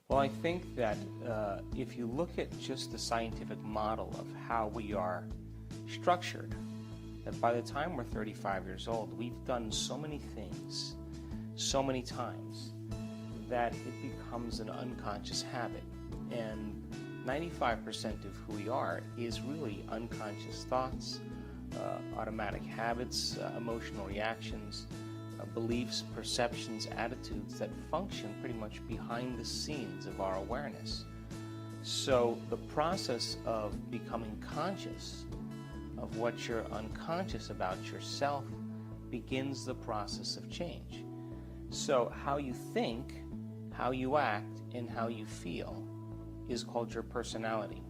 Well, I think that if you look at just the scientific model of how we are structured, that by the time we're 35 years old, we've done so many things, so many times, that it becomes an unconscious habit. And 95% of who we are is really unconscious thoughts, automatic habits, emotional reactions, beliefs, perceptions, attitudes that function pretty much behind the scenes of our awareness. So the process of becoming conscious of what you're unconscious about yourself begins the process of change. So how you think, how you act, and how you feel is called your personality.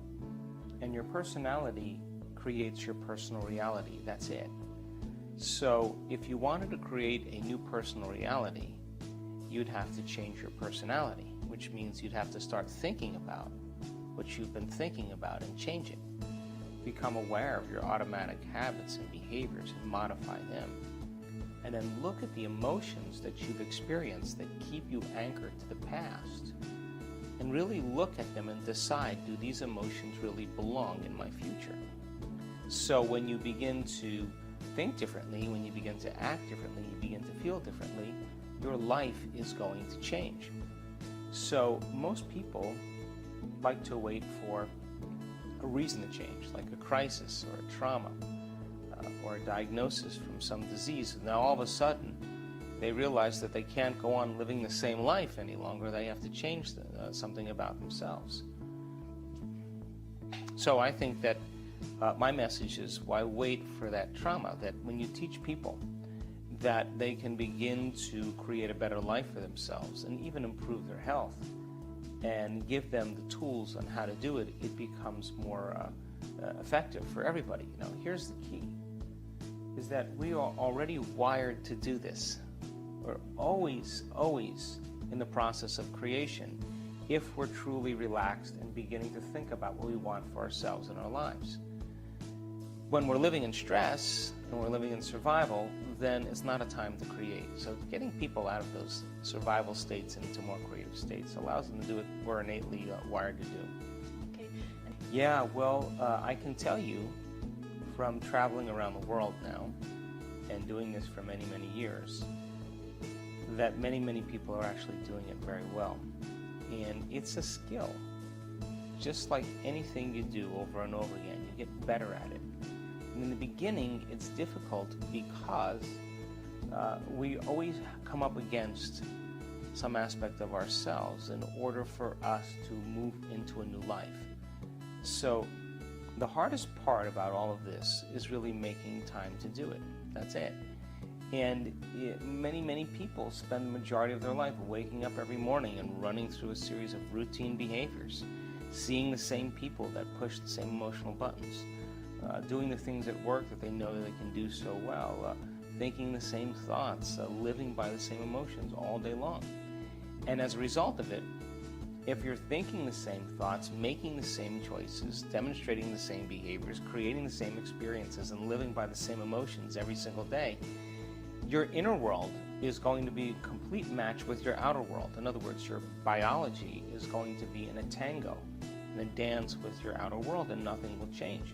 And your personality creates your personal reality. That's it. So if you wanted to create a new personal reality, you'd have to change your personality, which means you'd have to start thinking about what you've been thinking about and change it. Become aware of your automatic habits and behaviors and modify them. And then look at the emotions that you've experienced that keep you anchored to the past. And really look at them and decide, do these emotions really belong in my future? So when you begin to think differently, when you begin to act differently, you begin to feel differently, your life is going to change. So most people like to wait for a reason to change, like a crisis or a trauma or a diagnosis from some disease. And now all of a sudden, they realize that they can't go on living the same life any longer. They have to change something about themselves. So I think that my message is, why wait for that trauma? That when you teach people that they can begin to create a better life for themselves and even improve their health and give them the tools on how to do it, it becomes more effective for everybody. You know, here's the key, is that we are already wired to do this. We're always in the process of creation if we're truly relaxed and beginning to think about what we want for ourselves in our lives. When we're living in stress and we're living in survival, then it's not a time to create. So getting people out of those survival states and into more creative states allows them to do what we're innately wired to do. Okay. Yeah, well, I can tell you from traveling around the world now and doing this for many, many years, that many, many people are actually doing it very well. And it's a skill. Just like anything you do over and over again, you get better at it. And in the beginning, it's difficult because we always come up against some aspect of ourselves in order for us to move into a new life. So the hardest part about all of this is really making time to do it. That's it. And many people spend the majority of their life waking up every morning and running through a series of routine behaviors, seeing the same people that push the same emotional buttons, doing the things at work that they know that they can do so well, thinking the same thoughts, living by the same emotions all day long. And as a result of it, if you're thinking the same thoughts, making the same choices, demonstrating the same behaviors, creating the same experiences, and living by the same emotions every single day, your inner world is going to be a complete match with your outer world. In other words, your biology is going to be in a tango, in a dance with your outer world, and nothing will change.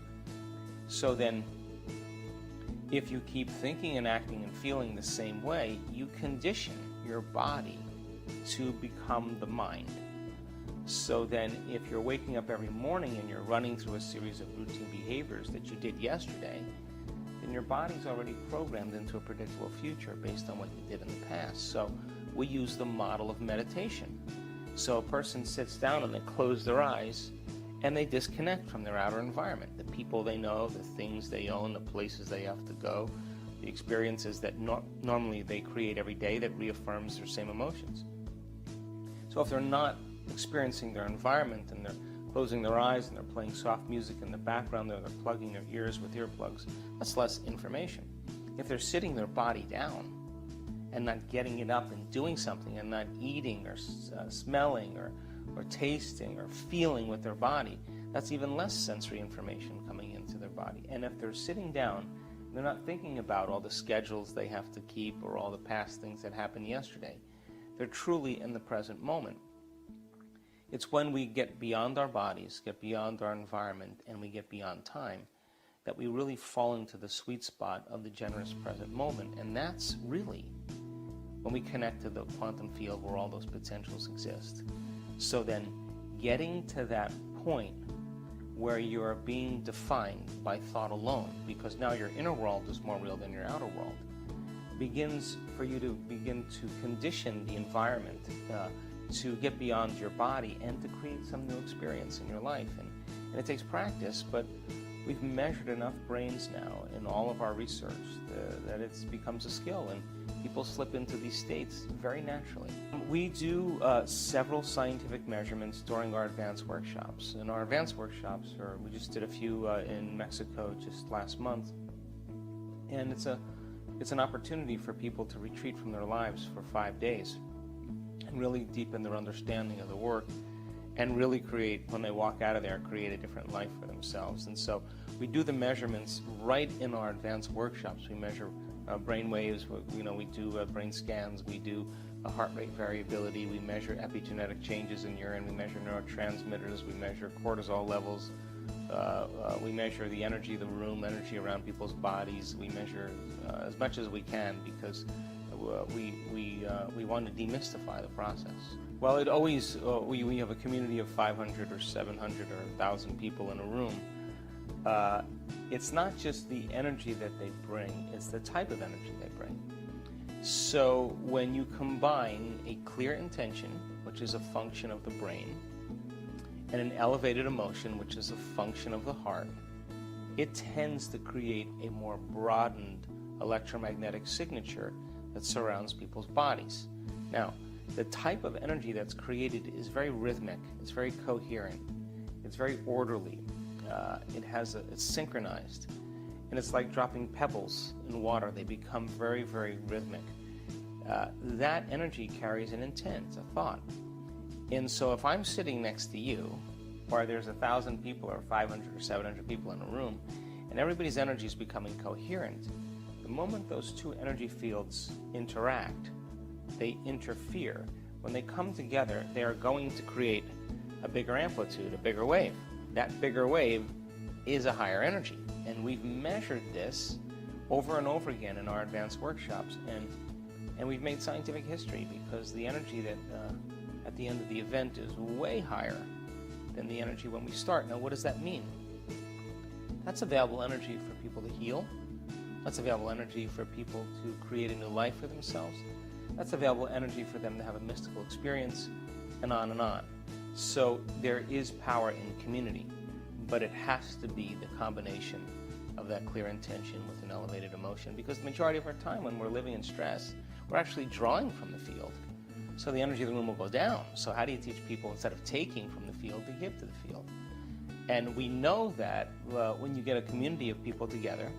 So then, if you keep thinking and acting and feeling the same way, you condition your body to become the mind. So then, if you're waking up every morning and you're running through a series of routine behaviors that you did yesterday, then your body's already programmed into a predictable future based on what you did in the past. So we use the model of meditation. So a person sits down and they close their eyes and they disconnect from their outer environment, the people they know, the things they own, the places they have to go, the experiences that normally they create every day that reaffirms their same emotions. So if they're not experiencing their environment and they're closing their eyes and they're playing soft music in the background, or they're plugging their ears with earplugs, that's less information. If they're sitting their body down and not getting it up and doing something and not eating or smelling or tasting or feeling with their body, that's even less sensory information coming into their body. And if they're sitting down, they're not thinking about all the schedules they have to keep or all the past things that happened yesterday. They're truly in the present moment. It's when we get beyond our bodies, get beyond our environment, and we get beyond time that we really fall into the sweet spot of the generous present moment. And that's really when we connect to the quantum field where all those potentials exist. So then getting to that point where you're being defined by thought alone, because now your inner world is more real than your outer world, begins for you to begin to condition the environment to get beyond your body and to create some new experience in your life. And it takes practice, but we've measured enough brains now in all of our research that it becomes a skill, and people slip into these states very naturally. We do several scientific measurements during our advanced workshops. And our advanced workshops, we just did a few in Mexico just last month, and it's an opportunity for people to retreat from their lives for 5 days and really deepen their understanding of the work and really create, when they walk out of there, create a different life for themselves. And so we do the measurements right in our advanced workshops. We measure brain waves, we do brain scans, we do heart rate variability, we measure epigenetic changes in urine, we measure neurotransmitters, we measure cortisol levels, we measure the energy of the room, energy around people's bodies. We measure as much as we can because we want to demystify the process. Well, it always, we have a community of 500 or 700 or 1,000 people in a room. It's not just the energy that they bring, it's the type of energy they bring. So when you combine a clear intention, which is a function of the brain, and an elevated emotion, which is a function of the heart, it tends to create a more broadened electromagnetic signature that surrounds people's bodies. Now, the type of energy that's created is very rhythmic, it's very coherent, it's very orderly, it's synchronized, and it's like dropping pebbles in water. They become very, very rhythmic. That energy carries an intent, a thought. And so if I'm sitting next to you, or there's 1,000 people or 500 or 700 people in a room, and everybody's energy is becoming coherent, the moment those two energy fields interact, they interfere. When they come together, they are going to create a bigger amplitude, a bigger wave. That bigger wave is a higher energy. And we've measured this over and over again in our advanced workshops, and we've made scientific history because the energy that at the end of the event is way higher than the energy when we start. Now, what does that mean? That's available energy for people to heal. That's available energy for people to create a new life for themselves. That's available energy for them to have a mystical experience, and on and on. So there is power in community, but it has to be the combination of that clear intention with an elevated emotion, because the majority of our time when we're living in stress, we're actually drawing from the field. So the energy of the room will go down. So how do you teach people, instead of taking from the field, to give to the field? And we know that when you get a community of people together,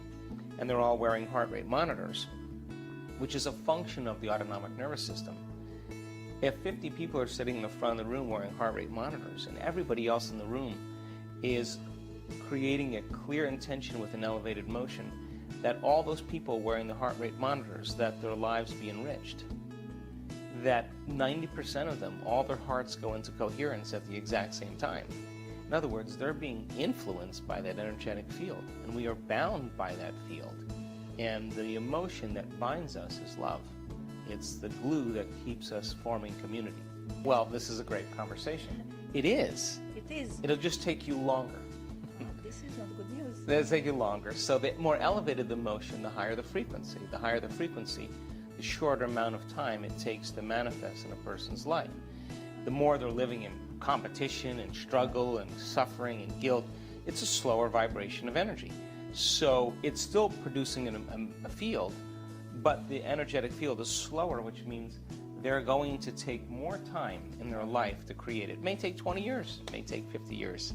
and they're all wearing heart rate monitors, which is a function of the autonomic nervous system. If 50 people are sitting in the front of the room wearing heart rate monitors, and everybody else in the room is creating a clear intention with an elevated motion, that all those people wearing the heart rate monitors, that their lives be enriched, that 90% of them, all their hearts go into coherence at the exact same time. In other words, they're being influenced by that energetic field, and we are bound by that field. And the emotion that binds us is love. It's the glue that keeps us forming community. Well, this is a great conversation. It is. It is. It'll just take you longer. Oh, this is not good news. It'll take you longer. So the more elevated the motion, the higher the frequency. The higher the frequency, the shorter amount of time it takes to manifest in a person's life. The more they're living in competition and struggle and suffering and guilt, it's a slower vibration of energy. So it's still producing a field, but the energetic field is slower, which means they're going to take more time in their life to create it. It may take 20 years, it may take 50 years,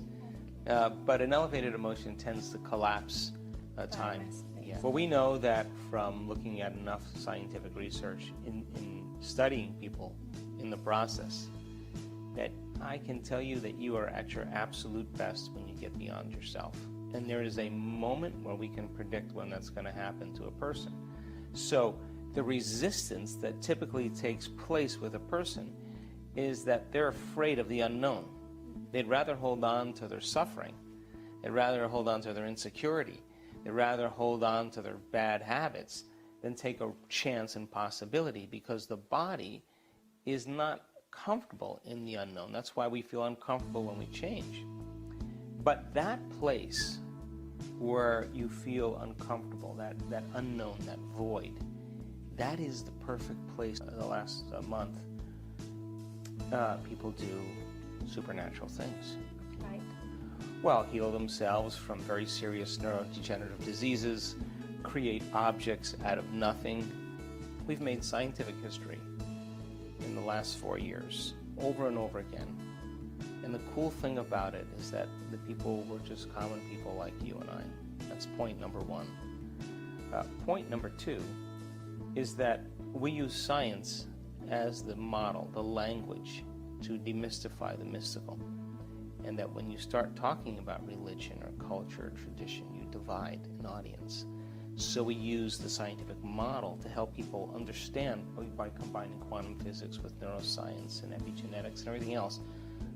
but an elevated emotion tends to collapse time. Yeah. Well, we know that from looking at enough scientific research in studying people in the process, that I can tell you that you are at your absolute best when you get beyond yourself. And there is a moment where we can predict when that's going to happen to a person. So the resistance that typically takes place with a person is that they're afraid of the unknown. They'd rather hold on to their suffering. They'd rather hold on to their insecurity. They'd rather hold on to their bad habits than take a chance and possibility, because the body is not comfortable in the unknown. That's why we feel uncomfortable when we change. But that place where you feel uncomfortable, that unknown, that void, that is the perfect place. The last month, people do supernatural things. Right. Well, heal themselves from very serious neurodegenerative diseases, create objects out of nothing. We've made scientific history in the last 4 years, over and over again. And the cool thing about it is that the people were just common people like you and I. That's point number one. Point number two is that we use science as the model, the language, to demystify the mystical. And that when you start talking about religion or culture or tradition, you divide an audience. So we use the scientific model to help people understand by combining quantum physics with neuroscience and epigenetics and everything else,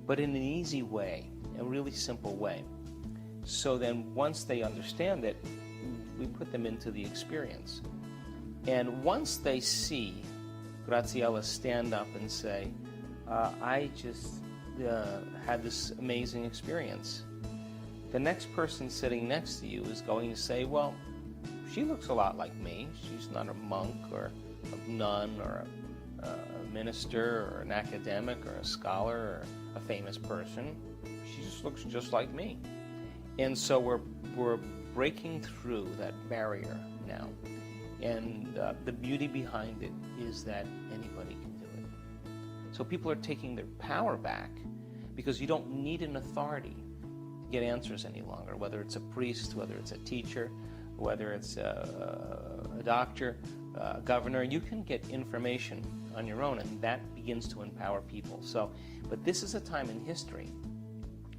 but in an easy way, a really simple way. So then once they understand it, we put them into the experience. And once they see Graziella stand up and say, I just had this amazing experience, the next person sitting next to you is going to say, well, she looks a lot like me. She's not a monk or a nun or a minister or an academic or a scholar or a famous person. She just looks just like me. And so we're breaking through that barrier now. And the beauty behind it is that anybody can do it. So people are taking their power back because you don't need an authority to get answers any longer, whether it's a priest, whether it's a teacher, whether it's a doctor, a governor. You can get information on your own, and that begins to empower people. So, but this is a time in history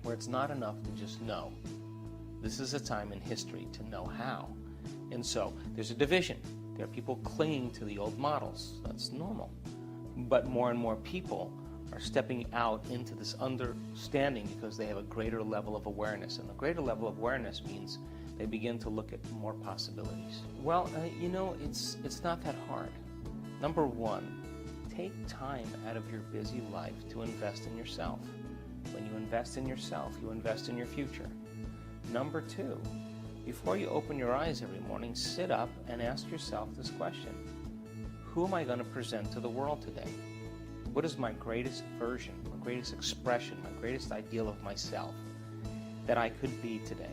where it's not enough to just know. This is a time in history to know how. And so there's a division. There are people clinging to the old models. That's normal. But more and more people are stepping out into this understanding because they have a greater level of awareness. And a greater level of awareness means they begin to look at more possibilities. Well, it's not that hard. Number one, take time out of your busy life to invest in yourself. When you invest in yourself, you invest in your future. Number two, before you open your eyes every morning, sit up and ask yourself this question. Who am I going to present to the world today? What is my greatest version, my greatest expression, my greatest ideal of myself that I could be today?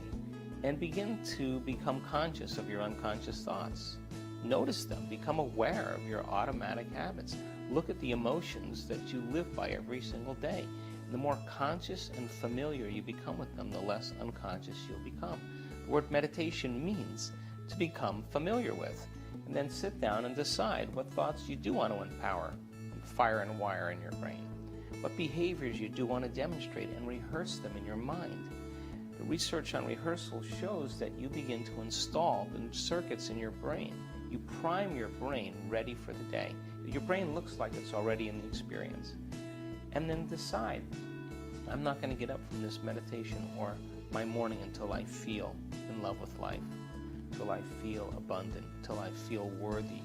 And begin to become conscious of your unconscious thoughts. Notice them. Become aware of your automatic habits. Look at the emotions that you live by every single day. The more conscious and familiar you become with them, the less unconscious you'll become. The word meditation means to become familiar with. And then sit down and decide what thoughts you do want to empower, fire and wire in your brain. What behaviors you do want to demonstrate and rehearse them in your mind. The research on rehearsal shows that you begin to install the circuits in your brain. You prime your brain ready for the day. Your brain looks like it's already in the experience. And then decide, I'm not going to get up from this meditation or my morning until I feel in love with life, till I feel abundant, till I feel worthy,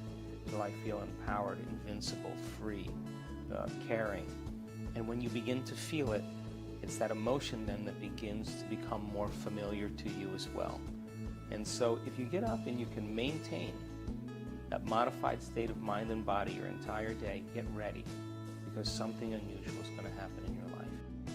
till I feel empowered, invincible, free, caring. And when you begin to feel it, it's that emotion then that begins to become more familiar to you as well. And so if you get up and you can maintain that modified state of mind and body your entire day, get ready, because something unusual is going to happen in your life.